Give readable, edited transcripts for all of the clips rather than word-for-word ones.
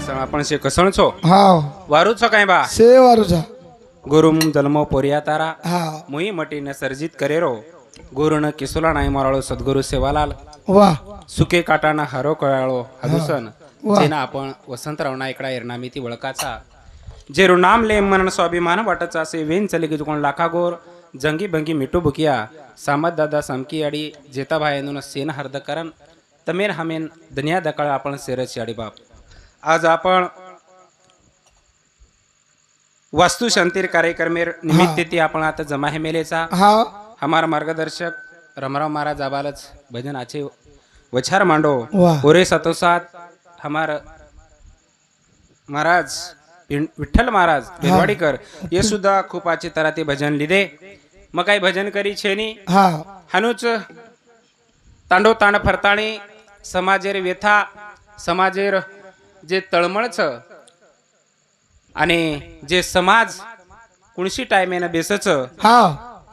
आपण से कसण છો હા વારું છો કાંઈ બા સે વારું છે ગુરુ જન્મો પોરિયા તારા હા મુઈ મટીને સર્જિત કરેરો ગુરુન કિસુલા નાઈ મારાળો સદગુરુ સેવાલાલ વાહ સુકે કાટાના હારો કરાળો હાદુસન वाह. જેના आपण वसंतरावना इकडा एरनामीती वळकाचा जेरू नाम ले मनन स्वाभिमान वाटचा से वेन चले की कोण लाखा गोर जंगी बंगी मिठू बुकिया सामत दादा समकी अडी जेता भाईनुन सेन हर्दकरण तमेर हमेन दुनिया दकाळ आपण सेरची अडी बाप आज आपण वास्तु शांतिर कार्यक्रमेर निमित्त ती आपण आता जमा है मेलेचा હા हमारा मार्गदर्शक रमराव महाराज आबालच भजन आचे वचार मांडो वाह. ओरे सातोसात हमार महाराज विठ्ठल महाराज बेलवाडीकर ये सुद्धा खूप आचे तरह ते भजन लिदे मग काही भजन करी छेनी હા हनुच तांडो तांड फरताणी समाजेर व्यथा समाजेर जे तळमळच आणि जे समाज कुणशी टायमेनं बेसच હા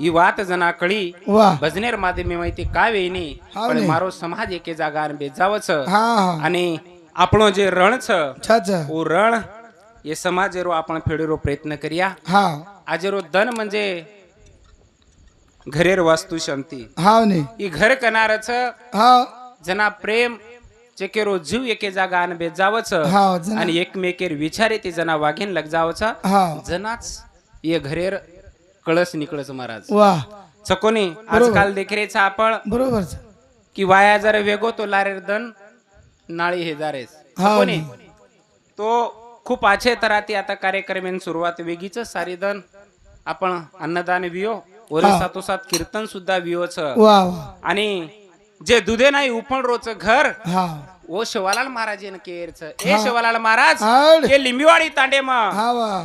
ही वात जना कळी वाह भजनेर माध्यमे माहिती काय वेईनी हाव पण नी. मारो समाज एके जागार बेजावच હા હા आणि આપણો જે રણ छ છા છા ओ रण ये समाजेरो आपण फेडीरो प्रयत्न करिया હા आजेरो धन म्हणजे घरेर वास्तु शांती હા ની ही घर कनारच હા जना प्रेम चेकेरो जीव एके जागान बेजावच हा जना आणि एकमेकेर विचारे ते जना वाघीन लग जावच हा जनाच ये घरेर कळस निकळस महाराज वाह चकोनी आजकाल देखरेचा आपण बरोबर છે की वाया जर वेगो तो लारेर दन नाळी हे जारेस हा चकोनी तो खूप आछे तराती आता कार्यक्रमेन सुरुवात वेगीच सारी दन आपण अन्नदान वियो ओरे हा. सातोसात कीर्तन सुद्धा वियोच वाह वाह आणि जे दुधे नाही उपण रोच घर હા ओ शिवालाल महाराज केरच ए हा. शिवालाल महाराज हाड. हे लिंबीवाडी तांडे म હા વાહ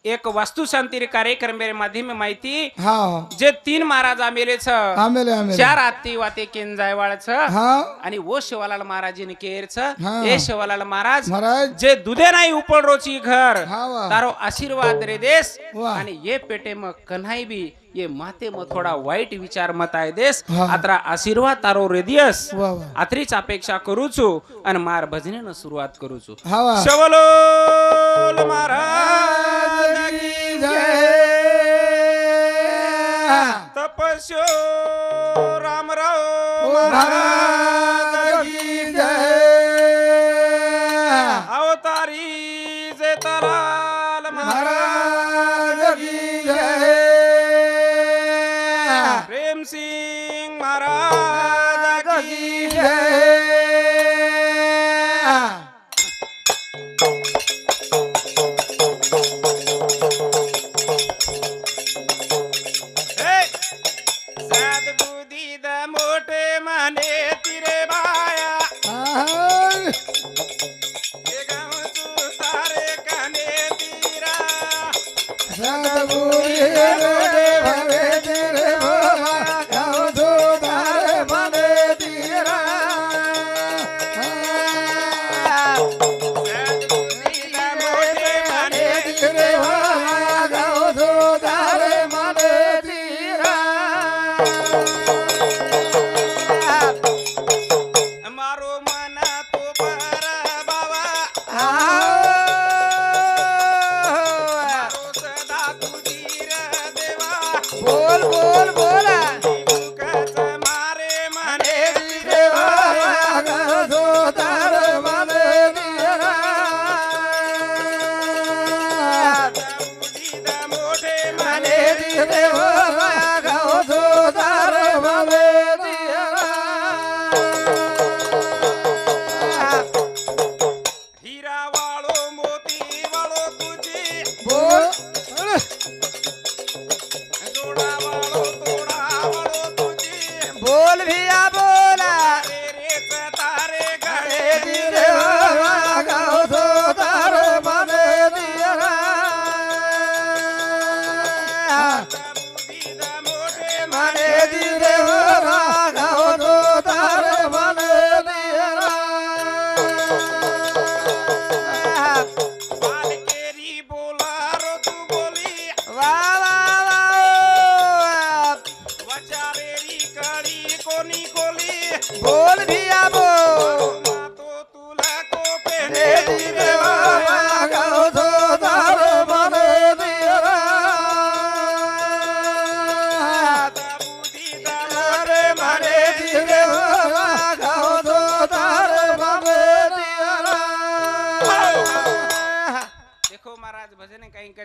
एक वास्तु शांती कार्यक्रम माध्यम माहिती હા जे 3 महाराज आमेलेच આમેલે આમેલે 4 आत्ती वाते केन जायवाळच હા आणि वो शिवालाल महाराजीने केरच हा. ए शिवालाल महाराज महाराज जे दुधे नाही उपण रोची घर हा वाह तारो आशीर्वाद रे देश वाह. आणि ये पेटे म कन्हाई बी ये माते म थोडा वाईट विचार मत आहे देश हा. आत्रा आशीर्वाद तारो रे दियस वाह वाह आत्रीच अपेक्षा करूचो आणि मार भजनेनं सुरुवात करूचो હા વાહ शवलो महाराज की जय तपस्यो रामराव महाराज की जय अवतारी जे तराल महाराज की जय प्रेम सिंग महाराज की जय सदबुद्धी द मोठे माने तिर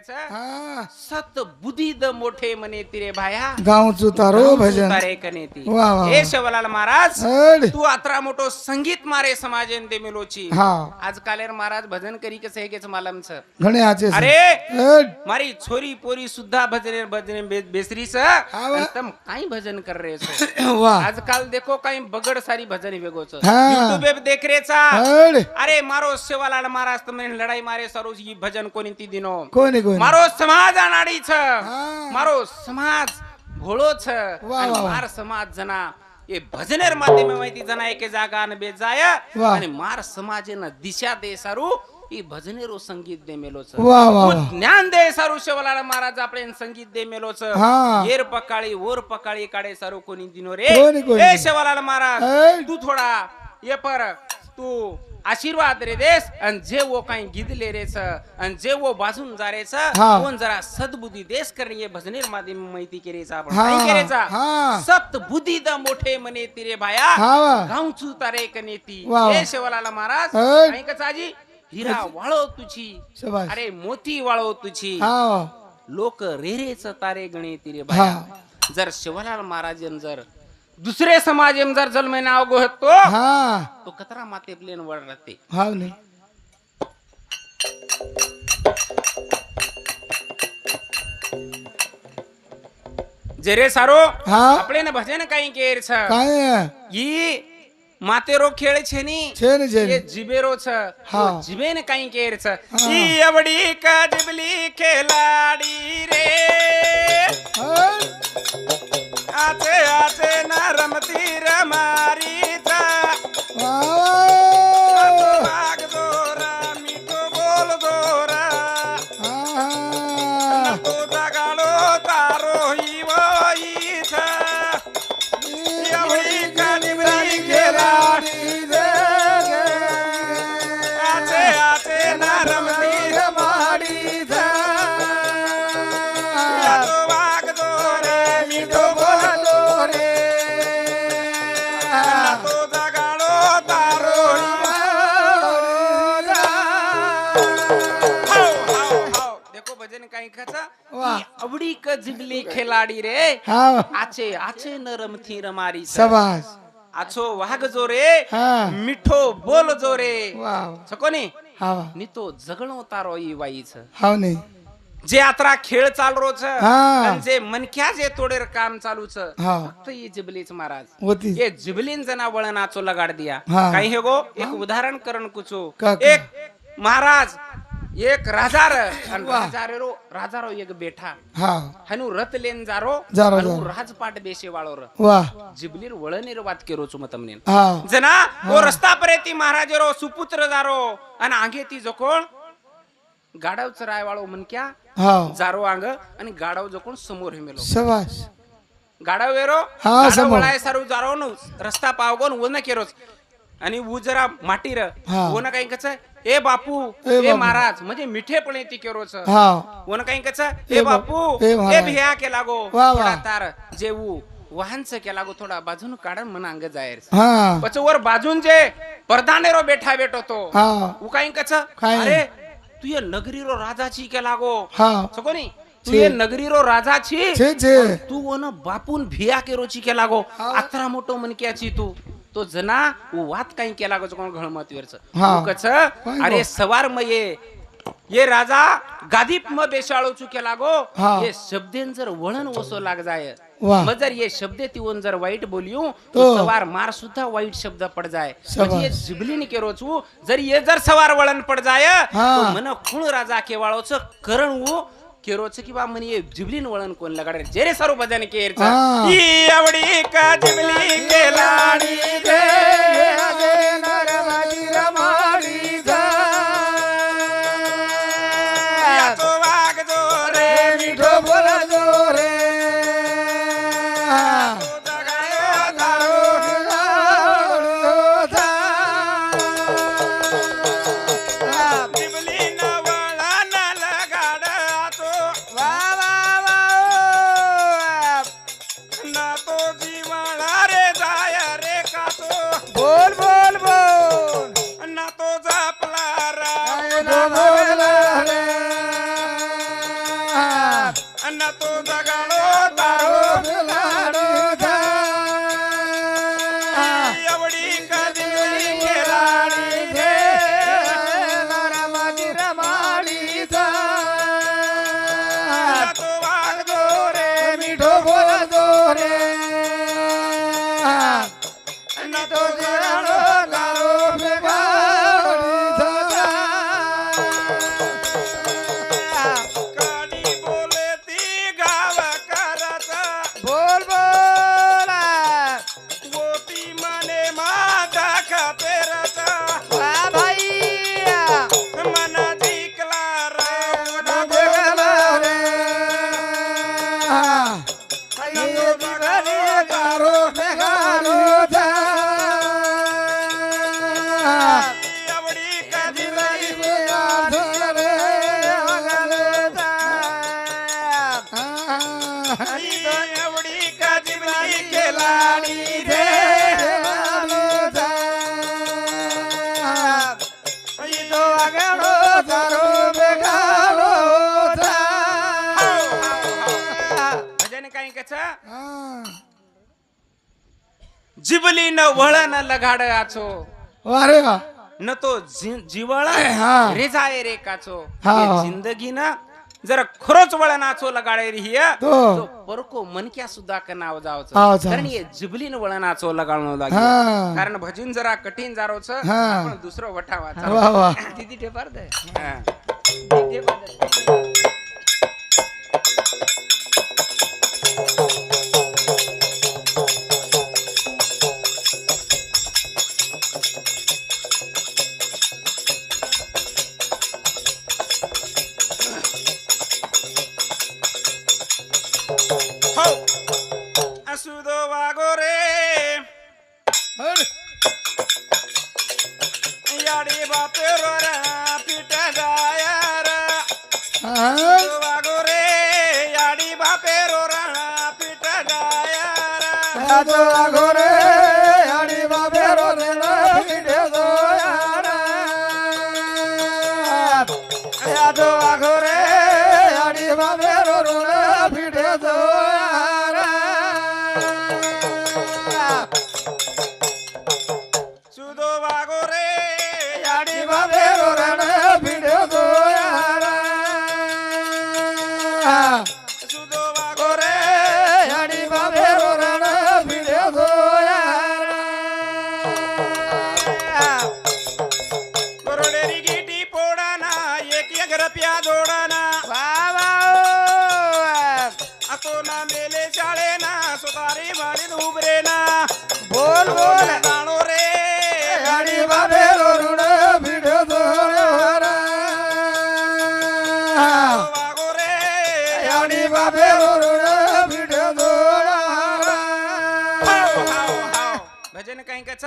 करायचं हा सत बुद्धी द मोठे म्हणे तिरे भाया गावचं तारो भजन तारे कनेती वा, वा. हे शिवलाल महाराज हड. तू अतरा मोठो संगीत मारे समाजेन दे मिलोची हा आज कालेर महाराज भजन करी कसं हे केच मालमच घणे आचे अरे हड. मारी छोरी पोरी सुद्धा भजने भजने बेसरीस वा. तम काही भजन कर रे सो वाह आजकाल देखो काही बगड सारी भजन वेगोच हा. युट्यूब देख रेचा हड. अरे मारो शिवलाल महाराज तुम्ही लढाई मारे सरो ही भजन कोणी ती दिनो कोणी कोणी मारो समाज अनाडी छ हा. मारो समाज भोळो छ वा, आणि वा, वा. मार समाज जना ये भजनेर माध्यमे माहिती जना एके जागा न बे जाय वा. आणि मार समाजेन दिशा दे सारू ई भजनेरो संगीत दे मेलो छ वा वा वा ज्ञान दे सारू शिवलाल महाराज आपले संगीत दे मेलो छ हा. येर पकाळी ओर पकाळी काढे सारू कोणी दिनो रे कोणी. ए शिवलाल महाराज हड. तू थोडा ये पर तू आशीर्वाद रे देस आणि जे वो काही गिदले रेच आणि जे वो बाजून जा रेच हा. कोण जरा सद्बुद्धी देस करणे भजनेर माध्यम माहिती केरेचा आपण हा. काय केरेचा हा. सत बुद्धी द मोठे म्हणे तिरे भाया हा वा. गावचू तारे कनेती वा, वा. हे शिवलाल महाराज हड. काही कचाजी हिरा वाळो तुझी शबाश अरे मोती वाळो तुझी हा वा. लोक रेरेच तारे गणे तिरे भाया हा जर शिवलाल महाराजन जर दुसरे समाजेम जर जन्मे नाव गोहतो हा तो कतरा माते प्लेन वर राहते हाव नाही जेरे सारो हा आपले न भजन काही केर छ काय ई मातेरो खेळ छेनी छेन ये छेन जिबेरो छ हा. तो जिबेन काही केर छ हा. ई अवडी का जिबली खेलाडी रे हड. आचे आचे ना रमती रमारी था वा वा. भाग दोरा मिठो बोल दोरा हा तो जागालो तारो ही वही था एवढी काळी गेलाडी रे आचे आचे ना रमती माडी धा तो भाग दोरा मिठो बोलो रे तो जागालो तारो हाव देखो भजन काही खाचा वाह. अवडी क जिबली खेलाडी रे हा आचे आचे न रमथी रमारी छ. शबाश आछो वाघ जो रे हा मिठो बोल जो रे वाव सकोनी हा नि तो जगणो तारो ई वाई छ हाव नाही जे आत्रा खेळ चाल रो छ हा. आणि जे मनक्या जे तोडेर काम चालू छ हा फक्त ये जिबलीच महाराज होती ये जिबलीन जना वळणाचो लगाड दिया हा. काही हे गो एक उदाहरण करण कुचो का? एक महाराज एक राजार आणि वाह. राजारो एक बेठा हा हनु रथ लेन जारो जारो, हनु जारो. राजपाट बेशे वाळोर वाह जिबलीर वळणीर वात केरो छु मतमने हा जना वो रस्ता परेती महाराजरो सुपुत्र जारो आणि आगे ती जोकोण गाडव चराय वाळो मनक्या हा जारो आंग आणि गाडव जोकोण समोर हेमेलो शबाश गाडव वेरो हा, गाडव समोर. वळाय सारू जारो नु रस्ता पावगोन वन केरोच आणि ऊ जरा माटीर हा. वन काही कच ए बापू ए ए बापू. महाराज म्हणजे मिठेपणे ती केरोच हा वन काही कच ए ए बापू, बापू ए ए महाराज. भिया के लागो वा, वा. थोडा तार जे ऊ वाहनच के लागो थोडा बाजून काढन मन अंग जायर हा पछ वर बाजून जे परदानेरो बेठा बेटो तो हा ऊ काही कच काय? अरे तू ये नगरीरो राजाची के लागो हा सकोनी तू छे. ये नगरीरो राजाची छे छे तू वन बापून भिया के रोची के लागो हा. अत्रा मोठो मनक्याची तू तो जना ऊ वात काही केला गो कोण घळमतवेरच हा. कच काय अरे गो? सवार म ये राजा गादीप म बेशाळो चु केला गो हा. ये शब्देन जर वळण वसो लाग जाय वाह. मग जर ये शब्दे तिवन जर वाईट बोलियो तो. तो सवार मार सुद्धा वाईट शब्द पड जाय शाबास. म्हणजे ये जिबलीन के रोचू जर ये जर सवार वळण पड जाय हा. तो मन खूण राजा केवाळोच करण ऊ केरोच किंवा म्हणे ये जिबलीन वळण कोण लगाडे जेरे सारू भजन केरचा हा. ई आवडी का जिबली केलाडी रे रे नरमाडी रमाडी धा तो वाघ जो रे मिठो बोला जो रे तो जगायो तारो जिबलीन वळण लगाड तो ना तो जीवळा रे जाय रे का तो बोल बोल बोल ना तो जापला रा बोला रे जिबली न वळण लगाड आचो अरे वा न तो जिवळ हा. रे जाय रे काचो हा, हा. जिंदगी ना जर खरोच वळण आचो लगाडे रे हिय तो. तो परको मनक्या सुद्धा का नाव नाव जावचं जावचं. कारण हे जिबलीन वळण आचो लगावणं लागेल हा. कारण भजन जरा कठीण जारोच हा. आपण दुसरं वठावा वा वा तिथे ठेपार दे हा. तिथे ठेपार दे. हो असुदो वागो रे याडी बापे रोरा पिट गायर हा. वागो रे याडी बापे रोरा पिट गायर यादो घोरे आणि बाबे रोरे पिठे दोयार यादो घोरे आणि बाबे रोरे पिठे दोयार सुदो वागो रे याडी बाबे रोरे पिठे दोयार सुदो वागो घोरे आणि बाबे रोरे पिठे दोयार बरोडेरी गिटी पोडाना एक एक रप्या जोडाना आतो ना मेले शाळे ना सुतारी माडीत उभरे ना बोल बोल जाणो रे गाडी बाबे रोड भिडो दोर वागो रे गाडी बाबे रोड भिडो दोर हाव, हाव. भजन काही कच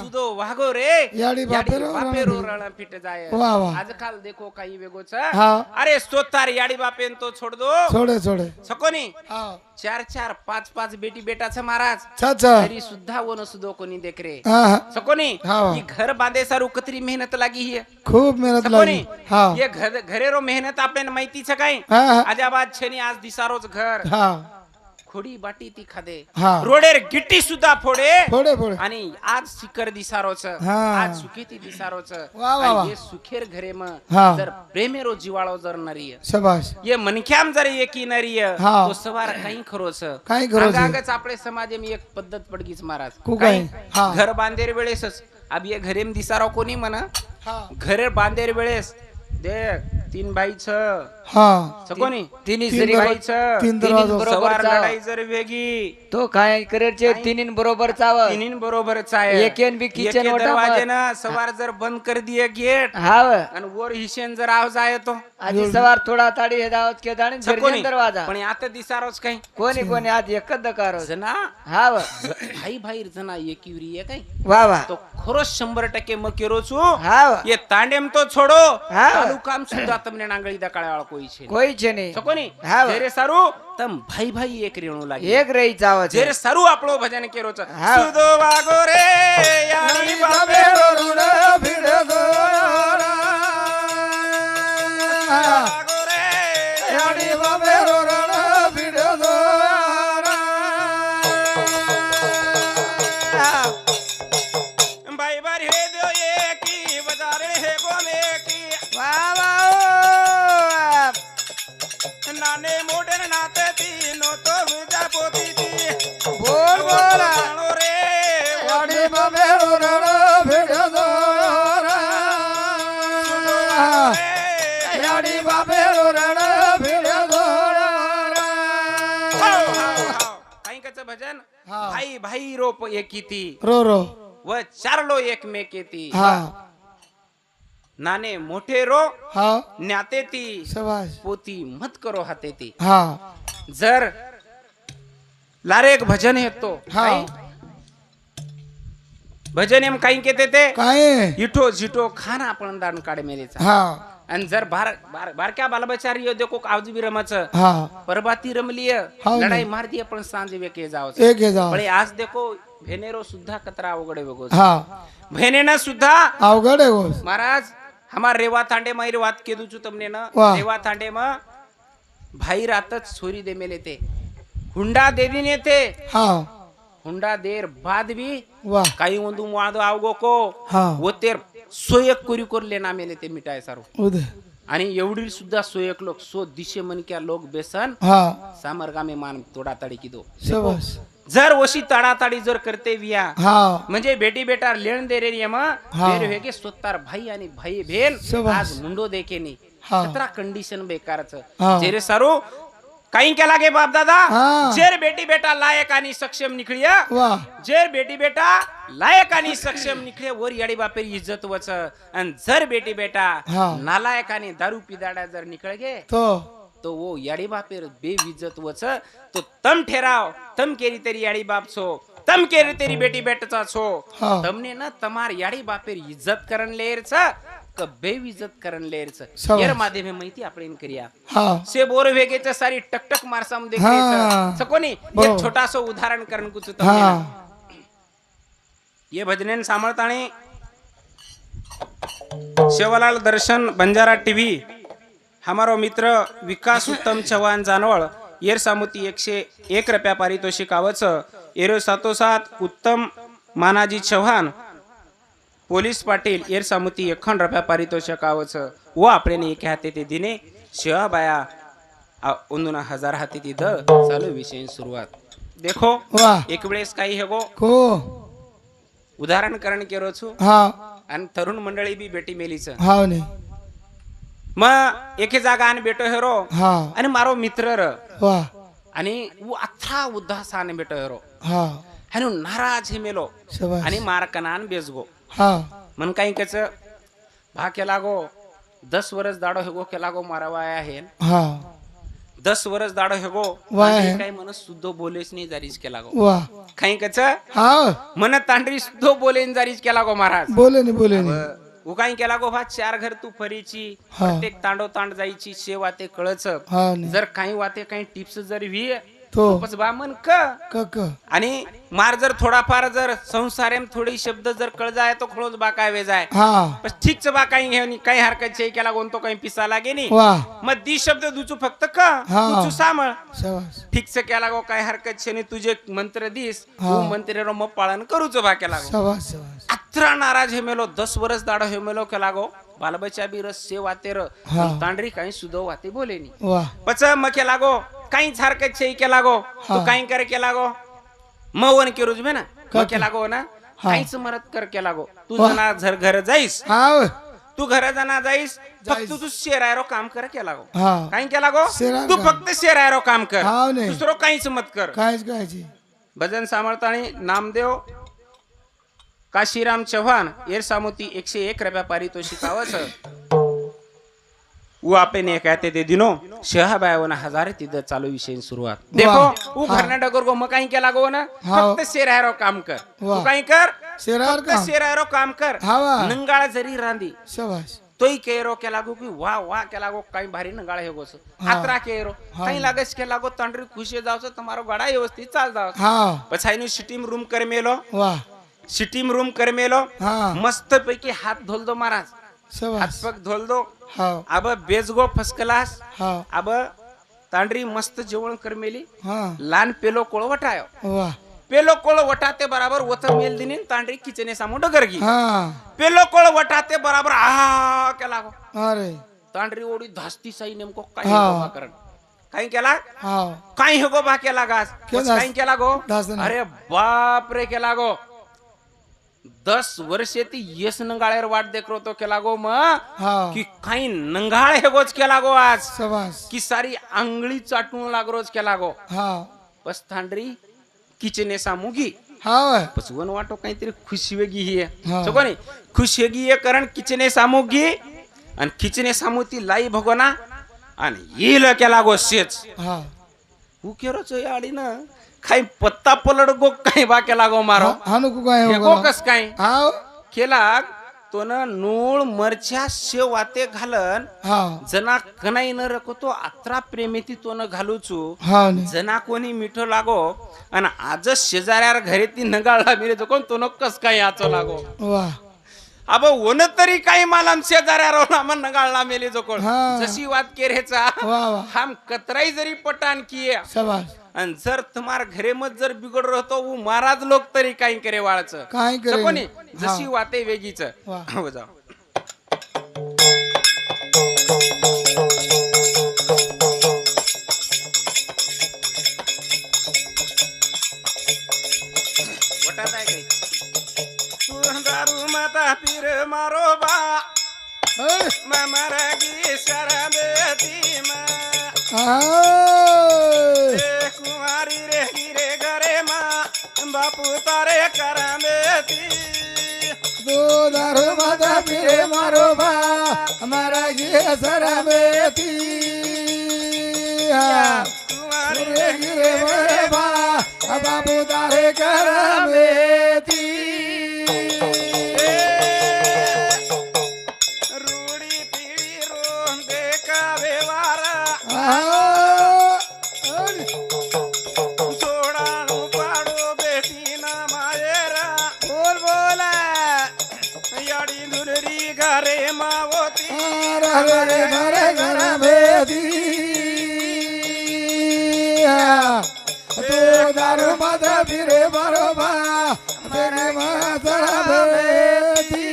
सुदो वागो रे याडी बापेरो बापेरो रण पिट जाय वाह, वाह. आजकाल देखो काही वेगोच हा. अरे स्तोतार याडी बापेन तो छोड दो छोडे छोडे सकोनी हा 4-4 5-5 बेटी बेटाचं महाराज चाचा तरी सुद्धा वन सुदो कोणी देख रे हा हा. सकोनी हा. ही घर बांधे सारू कतरी मेहनत लागी ही खूप मेहनत सकोनी लागली हा ये घरेरो मेहनत आपल्याला माहितीच काय हा हा. आजाबाद छेनी आज दिसारोच घर हा खोडी बाटी ती खादे हा. रोडेर गिट्टी सुद्धा फोडे फोडे फोडे आणि आज शिखर दिसारोच हा. आज सुखेती दिसारोच वा, वा, वा. हे सुखेर घरे म हा. जर प्रेमेरो जिवाळो जर नरी शबाश ये मनख्याम जर एकी नरी हा. तो सवार काही खरोच काही खरोच. आगागच आपले समाज मी एक पद्धत पडगीच महाराज खूप काही आहे. हा. घर बांधेर वेळेसच अब ये घरेम दिसारो कोणी म्हणा हा घर बांधेर वेळेस देख 3 बाईच हा सकोनी तिन्ही तीन सरी दरवा- बाईच तीन दरवाजा. बरोबर सवार चाव. लढाई जर वेगी तो काय करेचे तिन्ही बरोबर चाव तिन्ही बरोबरच आहे एकेन बी किचन एके ओटा दरवाजे मत. ना सवार जर बंद कर दिए गेट हाव आणि वर हिशेन जर आवाज आहे तो आधी सवार थोडा ताडी हे दावत के दाणी सकोनी दरवाजा पण आता दिसारोच काही कोणी कोणी आज एकच दकार जना हाव भाई भाई जना एकीवरी आहे काही वा वा तो खरोच 100% मग केरोचू हाव ये तांडेम तो छोडो हा. चालू काम सुद्धा તમને નાંગળી દા કાળા કોઈ છે કોઈ છે નહીં સકોની હા. જેરે સારું તમ ભાઈ ભાઈ એક રેણું લાગે એક રહી ચાવ છે જેરે સારું આપણો ભજન કેરો છે હા. સુદો વાગો રે યાની બાપે रोड भिडो दोर વાગો રે याडी बाबे रोड भिडो दोर ભાઈ બારી હે દો એકી બજારે હે ગોમે કી નાને મોઢે નાતે તી નો તો વિજા પોતી તી बोल बोल જાણો રે याडी बाबे रोड भिडो दोर याडी बाबे रोड भिडो दोर काही कच भजन हा. भाई भाई रोप एकी ती रो रो व चारलो एकमेकेती हा नाने मोठे रो हा न्याते ती शबाश पोती मत करो हाते ती हा जर लारे एक भजन येतो हा भजन एम काही केते ते काय इठो झिटो खाना आपण दान काढे मेलेचा हा आणि जर बारक्या बालबचारी यो देखो आवजी बी रमच हा परबाती रमलीय हाव ना. लढाई मार दिए पण सांज वेके जाव एक हे जाव पण आज देखो भेनेरो सुद्धा कतरा अवघडे वेगो हा भेनेना सुद्धा अवघड आहे गोष्ट महाराज हमार रेवा तांडे माई वात केदू छु तमने न वाह. रेवा तांडे म भाई रातच छोरी दे मेले ते हुंडा दे दिन येते हा हुंडा देर बाद भी वाह काही ಒಂದು ಮಾಡು ಆಗೋಕೋ हा ಓತೇರ್ सोयक कुरी कोरले ना मेले ते मिठाय सारो उदय आणि एवढी सुद्धा सोयक लोक सो दिशे मनक्या लोक बेसन हा सामरगामे मान तोडा ताडी की दो शाबास जर वशी तडाताडी जर करते विया हा म्हणजे बेटी बेटा लेण दे रे यम हा. बेर वेगे स्वतार भाई आणि भाई भेन शाबास. आज मुंडो देखे नी हा. खतरा कंडिशन बेकारच हा. जे रे सारो काही केला गे बाप दादा हा. जेर बेटी बेटा लायक आणि सक्षम निकळिया वाह जेर बेटी बेटा लायक आणि सक्षम निकळे वर याडी बापेर इज्जत वच आणि जर बेटी बेटा हा. नालायक आणि दारू पिदाडा जर निकळ गे तो वो याडी बापेर बेइज्जत वच तो तम ठेराव तम केरी तेरी याडी बाप छो तम केरी तेरी बेटी बेटचा छो हा. तमने न तमार याडी बापेर इज्जत करन लेरच क बेइज्जत करन लेरच शाबास. यार माध्यमे माहिती आपण करिया हा से बोर वेगेच सारी टकटक मारसाम हा. देखते सकोनी बरोबर. एक छोटासा उदाहरण करण कुछ हा ये भजनेन सामळताणे शेवालाल दर्शन बंजारा टीव्ही हमारो मित्र विकास उत्तम चव्हाण जानवळ येर सामुती 101 रुपया पारितोषिक आवच एरो 707 उत्तम मानाजी चव्हाण पोलीस पाटील येर सामुती 51 रुपया पारितोषिक आवच व आपल्याने एक हाते ते दिने शिवाबाया 1000 हाती ती द चालू विषय सुरुवात देखो वाह एक वेळेस काही हे गो को उदाहरण करण केरो छु हा आणि तरुण मंडळी बी बेटी मेलीच हा नाही मग एके जागा आणि बेटो हेरो हा आणि मारो मित्र र वाह आणि वो अथा उदासाने बेटो हेरो हा हनु नाराज हे मेलो शाबास आणि मार कनान बेसगो हा मन काही कच भा केला गो 10 वर्ष दाडो हेगो केला गो मारावाया हे हा 10 वर्ष दाडो हेगो वाया हे. काही मन शुद्ध बोलेच नाही जारीच केला गो वाह काही कच हा मन तांडरी शुद्ध बोलेन जारीच केला गो महाराज बोले नाही उकाई केला गो भा 4 घर तू फरीची हा. प्रत्येक तांडो तांड जायची शेवा ते कळच हा नाही जर काही वाते काही टिप्स जर व्ही तो खूपच बामन क कक आणि मार जर थोडाफार जर संसारेम थोडी शब्द जर कळ जाय तो खळोच बा काय वे जाय हा पण ठीकच बा काही घेऊन काही हरकत छे केला कोणतो काही पिसा लागे नी वाह मग दी शब्द दुचू फक्त क हा. दुचू सामळ शाबास ठीकच केला गो काही हरकत छे नी तुझे मंत्र दिस हा. तू मंत्र रो मग पालन करूच बा केला गो शाबास शाबास अत्रा नाराज हे मेलो 10 वर्ष दाडो हे मेलो केला गो बालबच्चा बी रस से वाते र हा. तांडरी काही सुदो वाते बोले नी वाह पच मग केला गो काही हरकत छे केला गो तू हा. काही करे केला गो मग वन के रुजबे ना का- मग केला गो ना हा. काहीच मरत कर केला गो तू वाह. जना घर जाईस हा तू घर जाना जाईस फक्त जाईस. तू शेरायरो काम कर केला गो हा काही केला गो शेरायरो तू काम. फक्त शेरायरो काम कर हा नाही. दुसरो काहीच मत कर कायच कायची भजन सामर्थाने नामदेव काशीराम चव्हाण येर सामोती 101 रुपया पारितोषिक आवच वो आपे ने कहते दे दिनो शहाबाय वन हजार तिद चालू विषय सुरुवात देखो वो हा. घरना डगर गो मग काही केला गो ना हा. फक्त शेरायरो काम कर वाह. तू काही कर शेरार फक्त काम शेरायरो काम कर हा वा. नंगाळ जरी रांदी शाबास तोही केरो केला गो की वा वा केला गो काही भारी नंगाळ हे गोस हा. हातरा केरो हा. काही लागस केला गो तांडरी खुशी जावस तुम्हारो गाडा व्यवस्थित चाल जाव हा पछाईनु सिटीम रूम कर मेलो वाह सिटीम रूम कर मेलो हा मस्त पैकी हात धोल दो महाराज हात शाबास पग धोल दो हा अब बेजगो फर्स्ट क्लास हा अब तांडरी मस्त जेवण कर मेली हा लहान पेलो कोळ वटायो वाह पेलो कोळ वटाते बराबर वत मेल दिनी तांडरी किचने सामो डगर गी हा पेलो कोळ वटाते बराबर आ केला गो अरे तांडरी ओडी धास्ती साई नेमको काय हा. गो बा करण काही केला हा काही हे गो बा केला गास केला. काही केला गो धास्ती. अरे बाप रे केला गो 10 वर्षे ती यस नंगाळ्यावर वाट देखरो तो केला गो मग हा की काही नंगाळ हे गोच केला गो आज शाबास की सारी आंगळी चाटून लागरोज केला गो हा बस तांडरी किचने सामुगी हा वा. बस वन वाटो काहीतरी खुशी वेगळी ही हा. आहे कोणी खुशी वेगळी आहे कारण किचने सामुगी आणि किचने सामू ती लाई भगोना आणि येल केला गो शेच हा हु केरोच याडी ना काही पत्ता पलड गो काही बा केला गो मारो हा नको काय हे हो गो गं. कस काय हा केला तो न नूळ मरच्या शेव वाते घालन हा जना कनाई न रखतो अत्रा प्रेमेती तो न घालूचू हा नाही जना कोणी मिठो लागो आणि आजच शेजाऱ्यावर घरी ती नगाळला मिळे तो कोण तो नक्कस काही आचो लागो वा अब वन तरी काही मालम शेजाऱ्यावर नाम नगाळला मेले जो कोण हा. जशी वात केरेचा वा वा हम कतराई जरी पटान किये शाबास आणि जर तुम्हार घरे मत जर बिघड रहतो वो महाराज लोक तरी काही करे वाळच काय करे कोणी हा. जशी वाते वेगीच वा. हो जाऊ वटात आहे काही तू दारू माता पीर मारो बा अरे, ममरगी शरबती मा आय. कुमारी रे गिरे घरे मा बापू तारे करमेती तो दारू माता पिरे मारो बा हमारा गिरे सरबेती कुमारी रे गिरे मारो बा बाबू तारे करमेती रूडी पीडी रोम देखा व्यवहारा सोडाणू पाडो बेटी ना मायेरा बोल बोल याडी दुररी घरे मावती तो दारू माता पिरे मारो बा तेरे माता बेती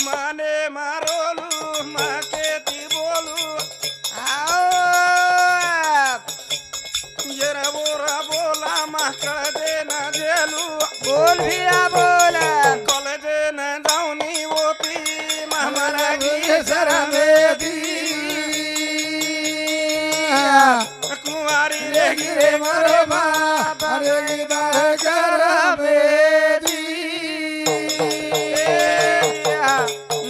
माने मारोलू माकेती बोलू जरा बोरा बोला माकळ दे ना जेलू बोल भिया बोल कॉलेजे न जाऊनी होती महाराज सरबेती कुमारी रे गिरे मारो बा अरे गिदार करबेती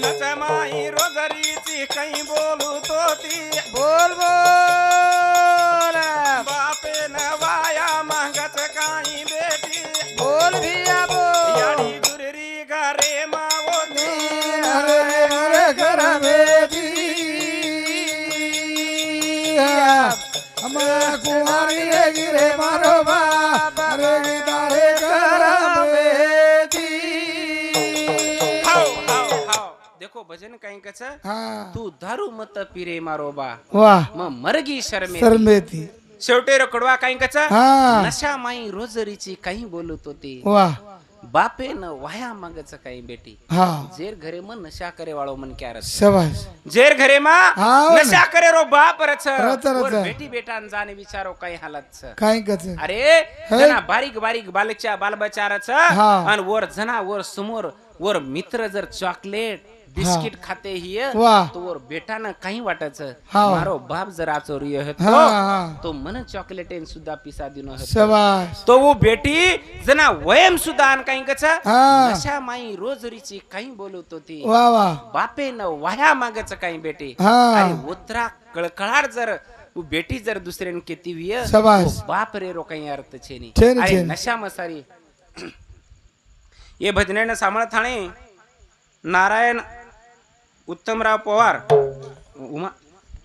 नचमाई रोजरीची काही बोलू तो ती बोल बोल बापे न वाया मागच काही बेटी बोल भिया बोल याडी दुररी घरे मावती अरे मारे करबेती हमारा कुमारी रे गिरे मारो बा अरे गिदार करबेती हाव हाव हाव देखो भजन काही कच हाँ तू दारू मत पिरे मारो बा वाह मग मरगी शर्मे सरबेती शेवटे रखडवा काही कच हा नशा माई रोजरीची काही बोलत होती वाह बापे न वाया मागच काही बेटी हाँ जेर घरे मन नशा करे वाळो मन क्या रस शाबाश जेर घरे मा हाव ना. नशा करे रो बाप रच रच. और बेटी बेटा न जाने विचारो काही हालत छ काय कच अरे हे? जना बारीक बारीक बालच्या बालबचारच हा. आणि वर जना वर समोर वर मित्र जर चॉकलेट बिस्किट खाते ही वाह. तो वर बेटा न काही वाटच हा. मारो बाप जर आचोरी हा हा तो मन चॉकलेट सुद्धा पिसा दिनो शाबाश तो वो बेटी जना वयम सुद्धा आन काही कच हा. नशा माई रोजरीची काही बोलत होती वाह वाह बापे न वाया मागच काही बेटी हा. अरे उतरा कळकळाट जर वो बेटी जर दुसऱ्यान केती विय शाबाश. तो बाप रे रो काही अर्थ छेनी छेनी, अरे छेनी. नशा मसारी ये भजनेन सामळ थाणे नारायण उत्तमराव पवार उमा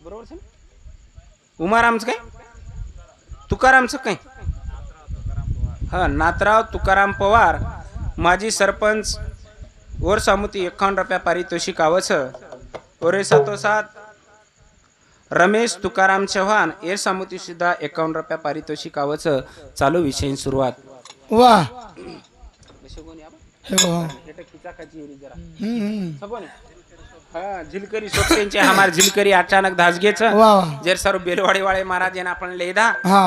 बरोबर छे उमारामच काय तुकारामच काय हा नाथराव तुकाराम पवार माजी सरपंच और सामुती 51 रुपया पारितोषिक आवच और साथोसाथ रमेश तुकाराम चव्हाण ए सामुती सुद्धा 51 रुपया पारितोषिक आवच चालू विषय सुरुवात वाह हे बघा हा झिलकरी सोपटेंचे हमार झिलकरी अचानक धासगेच वाह वाह जर सर्व बेलवाडी वाळे महाराज यांना आपण लेदा हा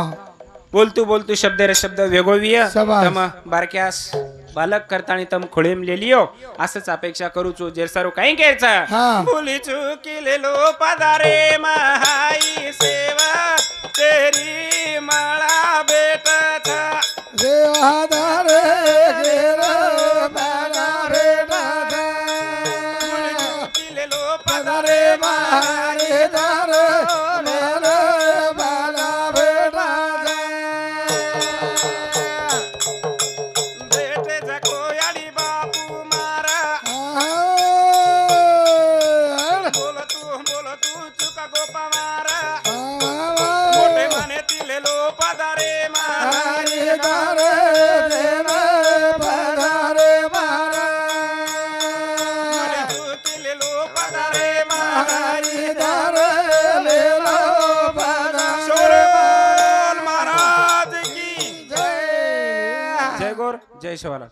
बोलतू बोलतू शब्द रे शब्द वेगोविय शाबास. तम बारक्यास बालक करतानी तम खोळेम लेलियो असंच अपेक्षा करूचो जर सर्व काही हा. घ्यायचं भुली चुकिलेलो पदारे महाई सेवा तेरी माळा भेटत देवादार गेर मला भेटत चुकिलेलो पदारे मारे दार मला मला भेटत भेटे जको याडी बापू मारा बोल तू चुका गोपा मारा मोठे माने तिलेलो पदारे हरे दार देव पधारे मारा तिलेलो पदारे हरे दार लेला जय शिवालाल